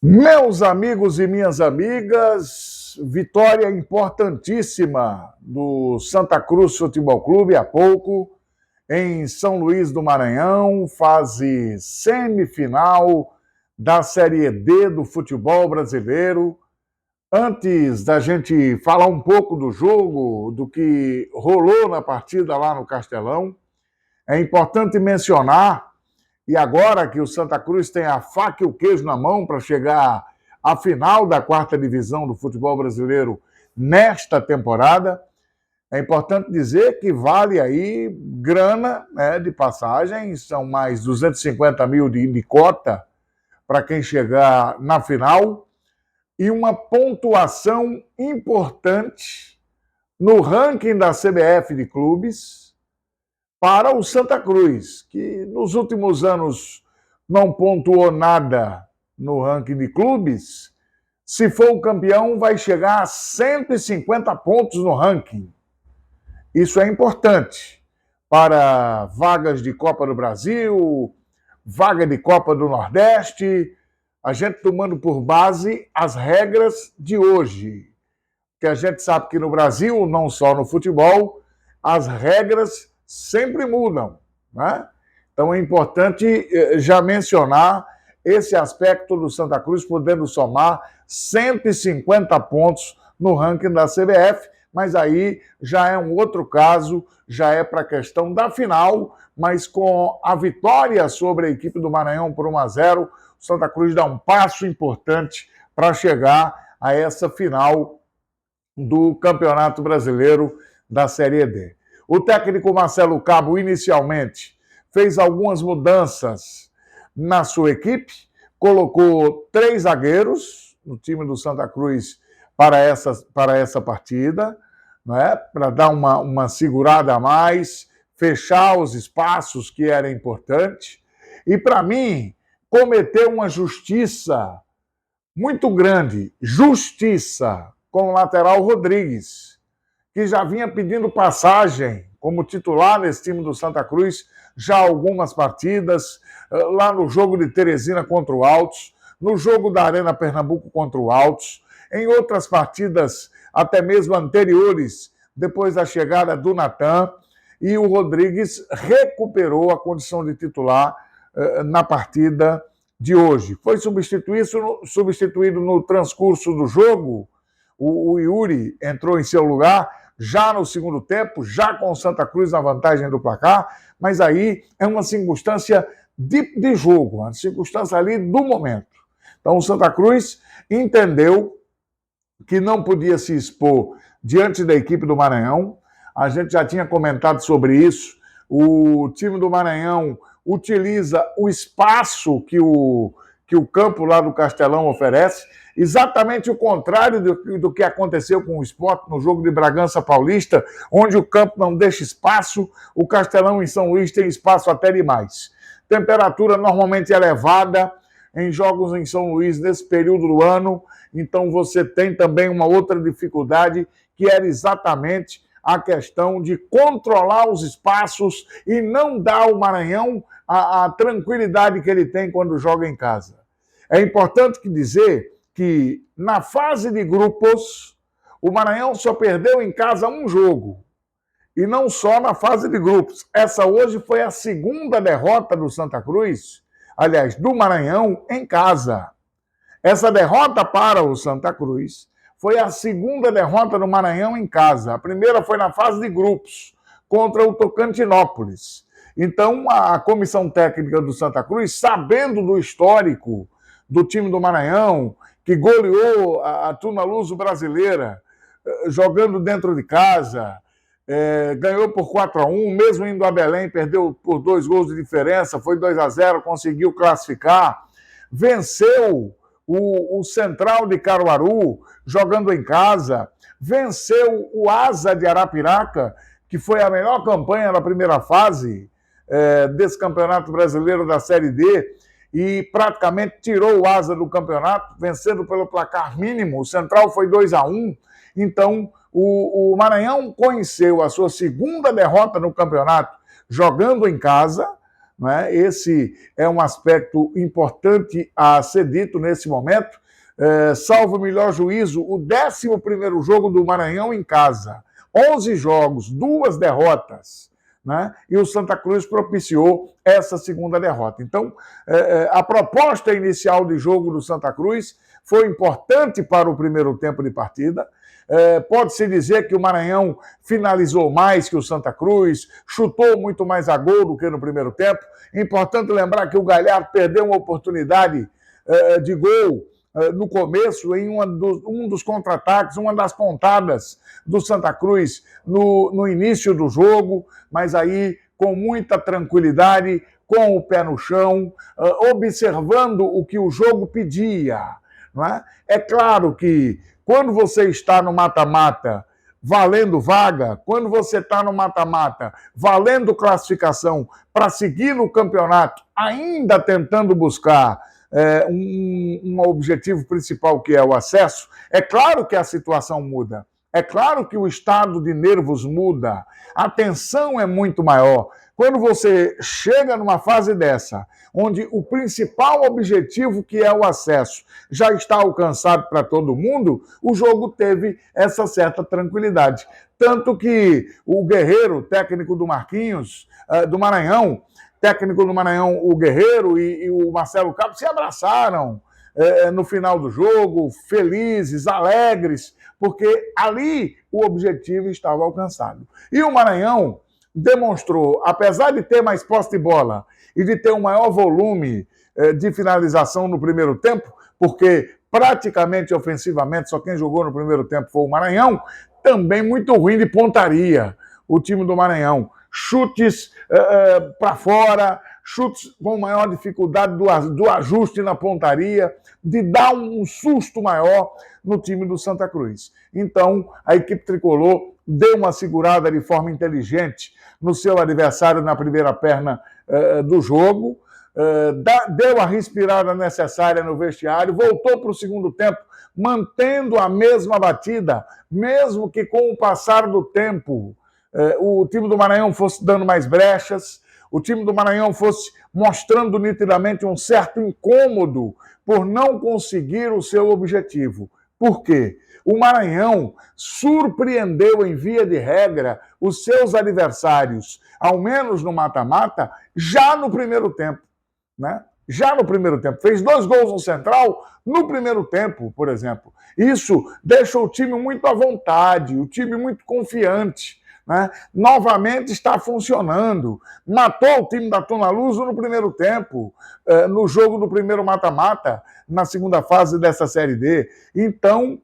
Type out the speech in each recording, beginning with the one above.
Meus amigos e minhas amigas, vitória importantíssima do Santa Cruz Futebol Clube há pouco, em São Luís do Maranhão, fase semifinal da Série D do futebol brasileiro. Antes da gente falar um pouco do jogo, do que rolou na partida lá no Castelão, é importante mencionar. E agora que o Santa Cruz tem a faca e o queijo na mão para chegar à final da quarta divisão do futebol brasileiro nesta temporada, é importante dizer que vale aí grana, né, de passagem, são mais 250 mil de cota para quem chegar na final e uma pontuação importante no ranking da CBF de clubes para o Santa Cruz, que nos últimos anos não pontuou nada no ranking de clubes. Se for o campeão, vai chegar a 150 pontos no ranking. Isso é importante para vagas de Copa do Brasil, vaga de Copa do Nordeste, a gente tomando por base as regras de hoje. Porque a gente sabe que no Brasil, não só no futebol, as regras sempre mudam, né? Então é importante já mencionar esse aspecto do Santa Cruz podendo somar 150 pontos no ranking da CBF, mas aí já é um outro caso, já é para a questão da final, mas com a vitória sobre a equipe do Maranhão por 1-0, o Santa Cruz dá um passo importante para chegar a essa final do Campeonato Brasileiro da Série D. O técnico Marcelo Cabo, inicialmente, fez algumas mudanças na sua equipe, colocou 3 zagueiros no time do Santa Cruz para essa partida, né, para dar uma segurada a mais, fechar os espaços que era importante. E, para mim, cometeu uma justiça muito grande, justiça, com o lateral Rodrigues, que já vinha pedindo passagem como titular nesse time do Santa Cruz já há algumas partidas, lá no jogo de Teresina contra o Altos, no jogo da Arena Pernambuco contra o Altos, em outras partidas até mesmo anteriores, depois da chegada do Natan, e o Rodrigues recuperou a condição de titular na partida de hoje. Foi substituído no transcurso do jogo. O Yuri entrou em seu lugar já no segundo tempo, já com o Santa Cruz na vantagem do placar, mas aí é uma circunstância de jogo, uma circunstância ali do momento. Então o Santa Cruz entendeu que não podia se expor diante da equipe do Maranhão. A gente já tinha comentado sobre isso. O time do Maranhão utiliza o espaço que o campo lá do Castelão oferece, exatamente o contrário do que aconteceu com o Sport no jogo de Bragança Paulista, onde o campo não deixa espaço, o Castelão em São Luís tem espaço até demais. Temperatura normalmente elevada em jogos em São Luís nesse período do ano, então você tem também uma outra dificuldade, que era exatamente a questão de controlar os espaços e não dar ao Maranhão a tranquilidade que ele tem quando joga em casa. É importante dizer que na fase de grupos, o Maranhão só perdeu em casa um jogo. E não só na fase de grupos. Essa hoje foi a segunda derrota do Santa Cruz, aliás, do Maranhão, em casa. Essa derrota para o Santa Cruz foi a segunda derrota do Maranhão em casa. A primeira foi na fase de grupos, contra o Tocantinópolis. Então, a comissão técnica do Santa Cruz, sabendo do histórico do time do Maranhão, que goleou a Tuna Luso brasileira, jogando dentro de casa, ganhou por 4-1, mesmo indo a Belém, perdeu por 2 gols de diferença, foi 2-0, conseguiu classificar, venceu o Central de Caruaru, jogando em casa, venceu o Asa de Arapiraca, que foi a melhor campanha na primeira fase desse Campeonato Brasileiro da Série D, e praticamente tirou o Asa do campeonato, vencendo pelo placar mínimo. O Central foi 2-1, então o Maranhão conheceu a sua segunda derrota no campeonato jogando em casa, não é? Esse é um aspecto importante a ser dito nesse momento. Salvo o melhor juízo, o 11º jogo do Maranhão em casa. 11 jogos, 2 derrotas, né? E o Santa Cruz propiciou essa segunda derrota. Então, a proposta inicial de jogo do Santa Cruz foi importante para o primeiro tempo de partida. Pode-se dizer que o Maranhão finalizou mais que o Santa Cruz, chutou muito mais a gol do que no primeiro tempo. Importante lembrar que o Galhardo perdeu uma oportunidade de gol no começo, em um dos contra-ataques, uma das pontadas do Santa Cruz no início do jogo, mas aí com muita tranquilidade, com o pé no chão, observando o que o jogo pedia. Não é? É claro que quando você está no mata-mata valendo vaga, quando você está no mata-mata valendo classificação para seguir no campeonato, ainda tentando buscar um objetivo principal, que é o acesso, é claro que a situação muda. É claro que o estado de nervos muda, a tensão é muito maior. Quando você chega numa fase dessa, onde o principal objetivo, que é o acesso, já está alcançado para todo mundo, o jogo teve essa certa tranquilidade. Tanto que o Guerreiro, técnico do Marquinhos, do Maranhão, técnico do Maranhão, o Guerreiro e o Marcelo Cabo se abraçaram no final do jogo, felizes, alegres, porque ali o objetivo estava alcançado. E o Maranhão demonstrou, apesar de ter mais posse de bola e de ter um maior volume de finalização no primeiro tempo, porque praticamente ofensivamente só quem jogou no primeiro tempo foi o Maranhão, também muito ruim de pontaria o time do Maranhão. Chutes para fora, chutes com maior dificuldade do ajuste na pontaria, de dar um susto maior no time do Santa Cruz. Então, a equipe tricolor deu uma segurada de forma inteligente no seu adversário na primeira perna do jogo, deu a respirada necessária no vestiário, voltou para o segundo tempo, mantendo a mesma batida, mesmo que com o passar do tempo o time do Maranhão fosse dando mais brechas, o time do Maranhão fosse mostrando nitidamente um certo incômodo por não conseguir o seu objetivo. Por quê? O Maranhão surpreendeu, em via de regra, os seus adversários, ao menos no mata-mata, já no primeiro tempo, né? Já no primeiro tempo. Fez 2 gols no Central no primeiro tempo, por exemplo. Isso deixa o time muito à vontade, o time muito confiante. Né? Novamente está funcionando. Matou o time da Tona Luso no primeiro tempo, no jogo do primeiro mata-mata, na segunda fase dessa Série D. Então,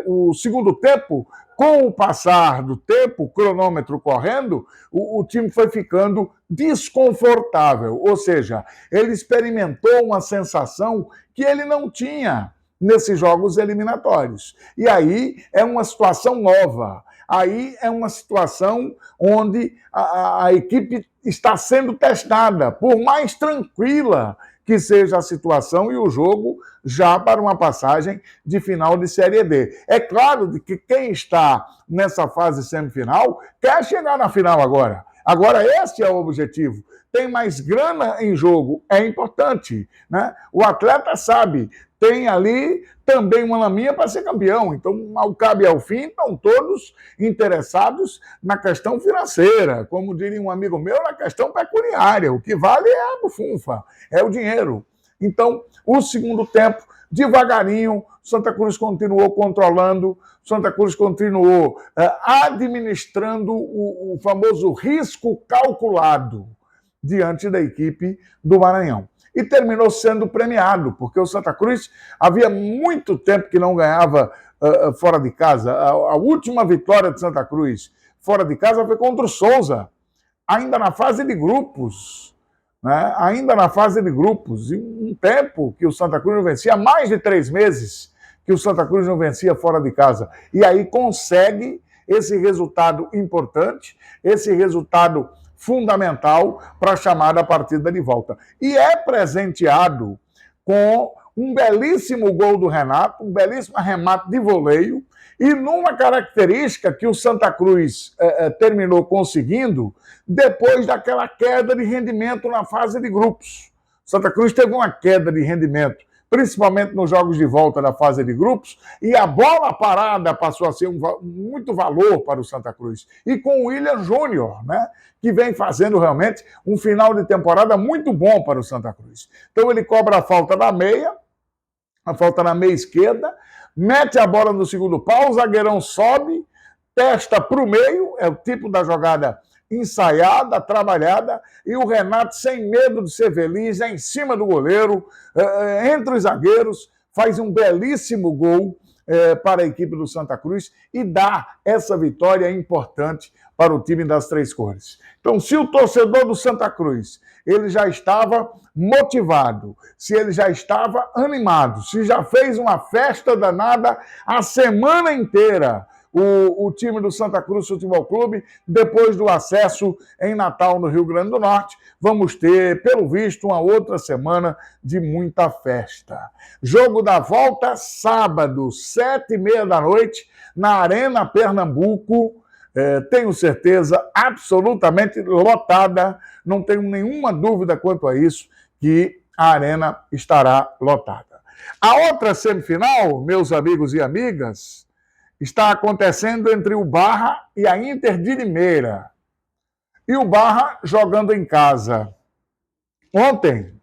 o segundo tempo, com o passar do tempo, o cronômetro correndo, o time foi ficando desconfortável. Ou seja, ele experimentou uma sensação que ele não tinha nesses jogos eliminatórios. E aí é uma situação nova. Aí é uma situação onde a equipe está sendo testada, por mais tranquila que seja a situação e o jogo já para uma passagem de final de Série D. É claro que quem está nessa fase semifinal quer chegar na final agora. Agora, esse é o objetivo. Tem mais grana em jogo, é importante, né? O atleta sabe, tem ali também uma laminha para ser campeão. Então, ao cabo e ao fim, estão todos interessados na questão financeira. Como diria um amigo meu, na questão pecuniária. O que vale é a bufunfa, é o dinheiro. Então, o segundo tempo, devagarinho, Santa Cruz continuou controlando, Santa Cruz continuou administrando o famoso risco calculado diante da equipe do Maranhão. E terminou sendo premiado, porque o Santa Cruz havia muito tempo que não ganhava fora de casa. A última vitória de Santa Cruz fora de casa foi contra o Souza, ainda na fase de grupos. Né? Ainda na fase de grupos. E um tempo que o Santa Cruz não vencia, mais de 3 meses que o Santa Cruz não vencia fora de casa. E aí consegue esse resultado importante, esse resultado fundamental para a chamada partida de volta. E é presenteado com um belíssimo gol do Renato, um belíssimo arremate de voleio, e numa característica que o Santa Cruz terminou conseguindo depois daquela queda de rendimento na fase de grupos. Santa Cruz teve uma queda de rendimento, principalmente nos jogos de volta da fase de grupos, e a bola parada passou a ser muito valor para o Santa Cruz. E com o William Júnior, né, que vem fazendo realmente um final de temporada muito bom para o Santa Cruz. Então ele cobra a falta da meia, a falta na meia esquerda, mete a bola no segundo pau, o zagueirão sobe, testa para o meio, é o tipo da jogada ensaiada, trabalhada, e o Renato, sem medo de ser feliz, é em cima do goleiro, entre os zagueiros, faz um belíssimo gol para a equipe do Santa Cruz e dá essa vitória importante para o time das Três Cores. Então, se o torcedor do Santa Cruz ele já estava motivado, se ele já estava animado, se já fez uma festa danada a semana inteira, o time do Santa Cruz Futebol Clube, depois do acesso em Natal, no Rio Grande do Norte, vamos ter, pelo visto, uma outra semana de muita festa. Jogo da volta, sábado, 7h30 da noite, na Arena Pernambuco, tenho certeza, absolutamente lotada, não tenho nenhuma dúvida quanto a isso, que a Arena estará lotada. A outra semifinal, meus amigos e amigas, está acontecendo entre o Barra e a Inter de Limeira. E o Barra jogando em casa. Ontem,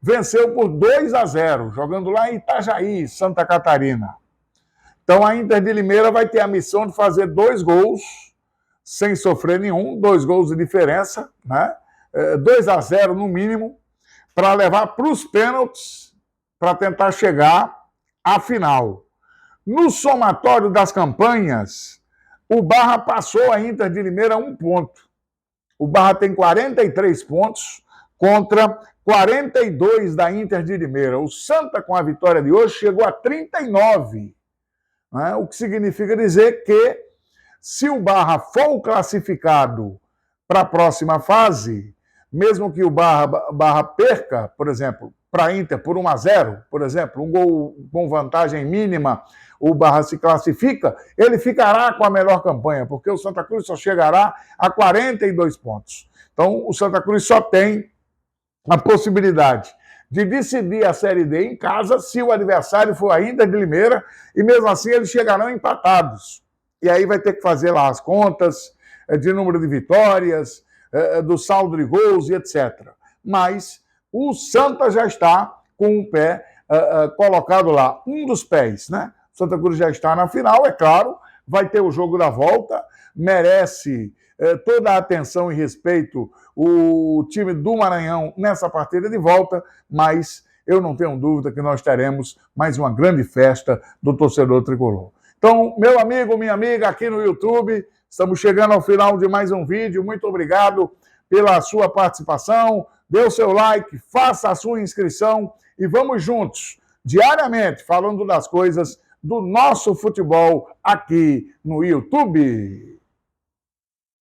venceu por 2-0, jogando lá em Itajaí, Santa Catarina. Então a Inter de Limeira vai ter a missão de fazer 2 gols, sem sofrer nenhum, 2 gols de diferença, né? 2-0 no mínimo, para levar para os pênaltis, para tentar chegar à final. No somatório das campanhas, o Barra passou a Inter de Limeira 1 ponto. O Barra tem 43 pontos contra 42 da Inter de Limeira. O Santa, com a vitória de hoje, chegou a 39. Né? O que significa dizer que, se o Barra for classificado para a próxima fase, mesmo que o Barra perca, por exemplo, para a Inter por 1-0, por exemplo, um gol com vantagem mínima, o Barra se classifica, ele ficará com a melhor campanha, porque o Santa Cruz só chegará a 42 pontos. Então, o Santa Cruz só tem a possibilidade de decidir a Série D em casa se o adversário for a Inter de Limeira, e mesmo assim eles chegarão empatados. E aí vai ter que fazer lá as contas de número de vitórias, do saldo de gols e etc. Mas o Santa já está com o pé colocado lá, um dos pés, né? O Santa Cruz já está na final, é claro, vai ter o jogo da volta, merece toda a atenção e respeito o time do Maranhão nessa partida de volta, mas eu não tenho dúvida que nós teremos mais uma grande festa do torcedor tricolor. Então, meu amigo, minha amiga, aqui no YouTube, estamos chegando ao final de mais um vídeo. Muito obrigado pela sua participação. Dê o seu like, faça a sua inscrição e vamos juntos, diariamente, falando das coisas do nosso futebol aqui no YouTube.